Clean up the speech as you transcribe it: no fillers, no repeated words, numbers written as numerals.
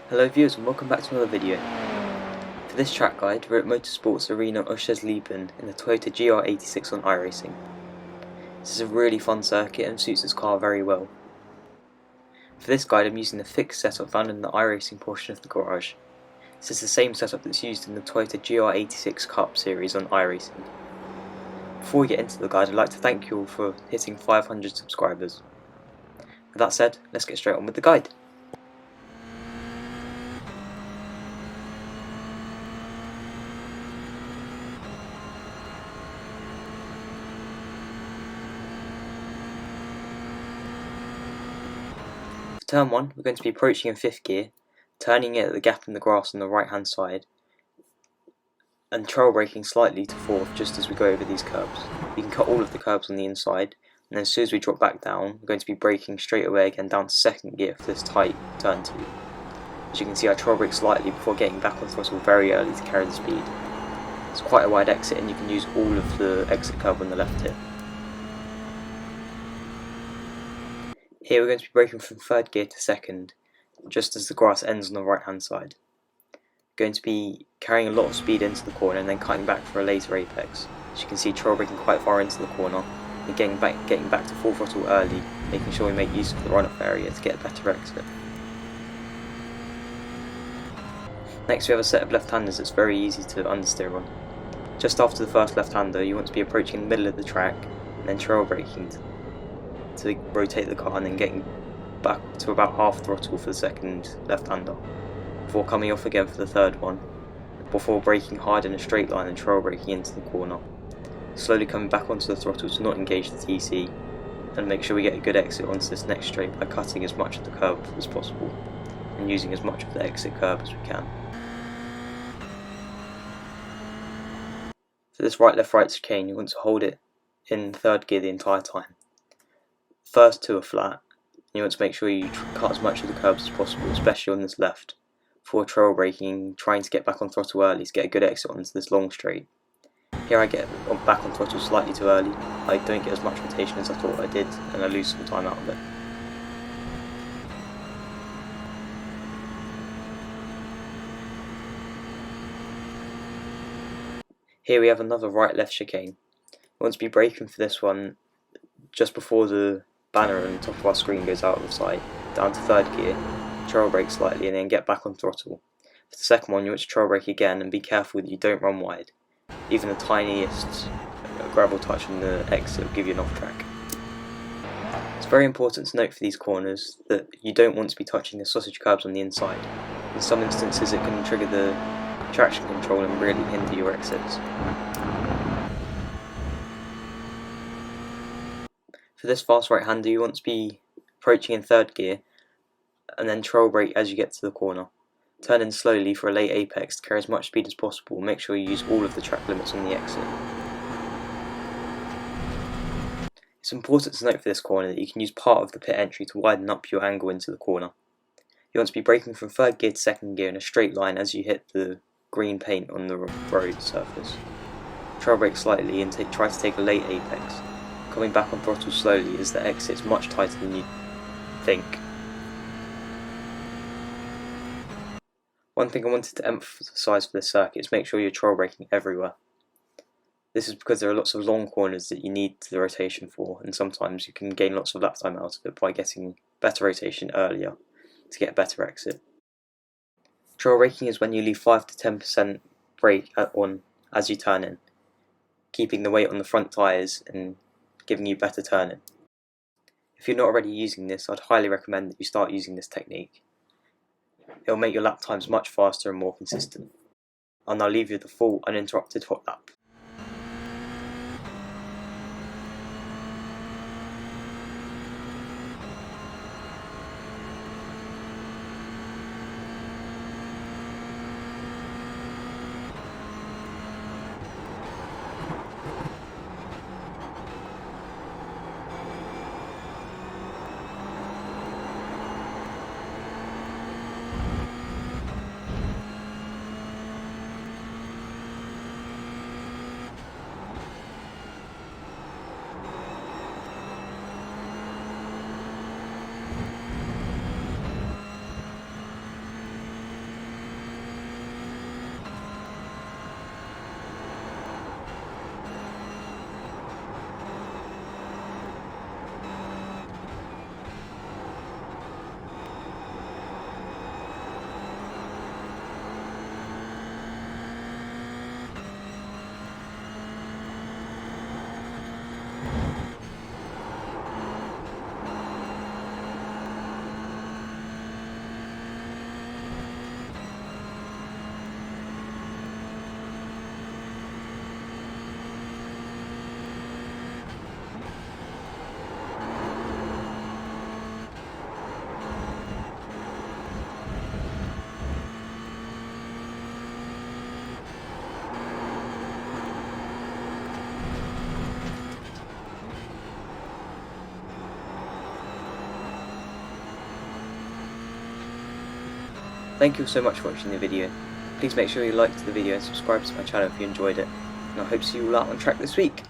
Hello viewers and welcome back to another video. For this track guide we're at Motorsports Arena Oschersleben in the Toyota GR86 on iRacing. This is a really fun circuit and suits this car very well. For this guide I'm using the fixed setup found in the iRacing portion of the garage. This is the same setup that's used in the Toyota GR86 Cup series on iRacing. Before we get into the guide I'd like to thank you all for hitting 500 subscribers. With that said, let's get straight on with the guide. For turn 1, we're going to be approaching in 5th gear, turning it at the gap in the grass on the right hand side, and trail braking slightly to 4th just as we go over these curbs. We can cut all of the curbs on the inside, and then as soon as we drop back down, we're going to be braking straight away again down to 2nd gear for this tight turn 2. As you can see I trail brake slightly before getting back on throttle very early to carry the speed. It's quite a wide exit and you can use all of the exit curb on the left here. Here we're going to be braking from 3rd gear to 2nd, just as the grass ends on the right hand side. We're going to be carrying a lot of speed into the corner and then cutting back for a later apex. As you can see trail braking quite far into the corner and getting back to full throttle early, making sure we make use of the run-up area to get a better exit. Next we have a set of left-handers that's very easy to understeer on. Just after the first left-hander you want to be approaching the middle of the track and then trail braking to rotate the car and then getting back to about half throttle for the second left-hander, before coming off again for the third one, before braking hard in a straight line and trail braking into the corner, slowly coming back onto the throttle to not engage the TC, and make sure we get a good exit onto this next straight by cutting as much of the curb as possible and using as much of the exit curb as we can. For this right left right chicane you want to hold it in 3rd gear the entire time. First 2 are flat, and you want to make sure you cut as much of the curbs as possible, especially on this left, before trail braking, trying to get back on throttle early to get a good exit onto this long straight. Here I get back on throttle slightly too early, I don't get as much rotation as I thought I did, and I lose some time out of it. Here we have another right left chicane. We want to be braking for this one just before the banner on the top of our screen goes out of the sight, down to 3rd gear, trail brake slightly and then get back on throttle. For the second one you want to trail brake again and be careful that you don't run wide. Even the tiniest gravel touch on the exit will give you an off track. It's very important to note for these corners that you don't want to be touching the sausage curbs on the inside. In some instances it can trigger the traction control and really hinder your exits. For this fast right hander you want to be approaching in 3rd gear and then trail brake as you get to the corner. Turn in slowly for a late apex to carry as much speed as possible, make sure you use all of the track limits on the exit. It's important to note for this corner that you can use part of the pit entry to widen up your angle into the corner. You want to be braking from 3rd gear to 2nd gear in a straight line as you hit the green paint on the road surface. Trail brake slightly and try to take a late apex. Coming back on throttle slowly as the exit is much tighter than you think. One thing I wanted to emphasise for this circuit is make sure you're trail braking everywhere. This is because there are lots of long corners that you need the rotation for, and sometimes you can gain lots of lap time out of it by getting better rotation earlier to get a better exit. Trail braking is when you leave 5 to 10% brake on as you turn in, keeping the weight on the front tyres and giving you better turning. If you're not already using this, I'd highly recommend that you start using this technique. It will make your lap times much faster and more consistent. I'll now leave you with the full uninterrupted hot lap. Thank you so much for watching the video. Please make sure you liked the video and subscribe to my channel if you enjoyed it, and I hope to see you all out on track this week.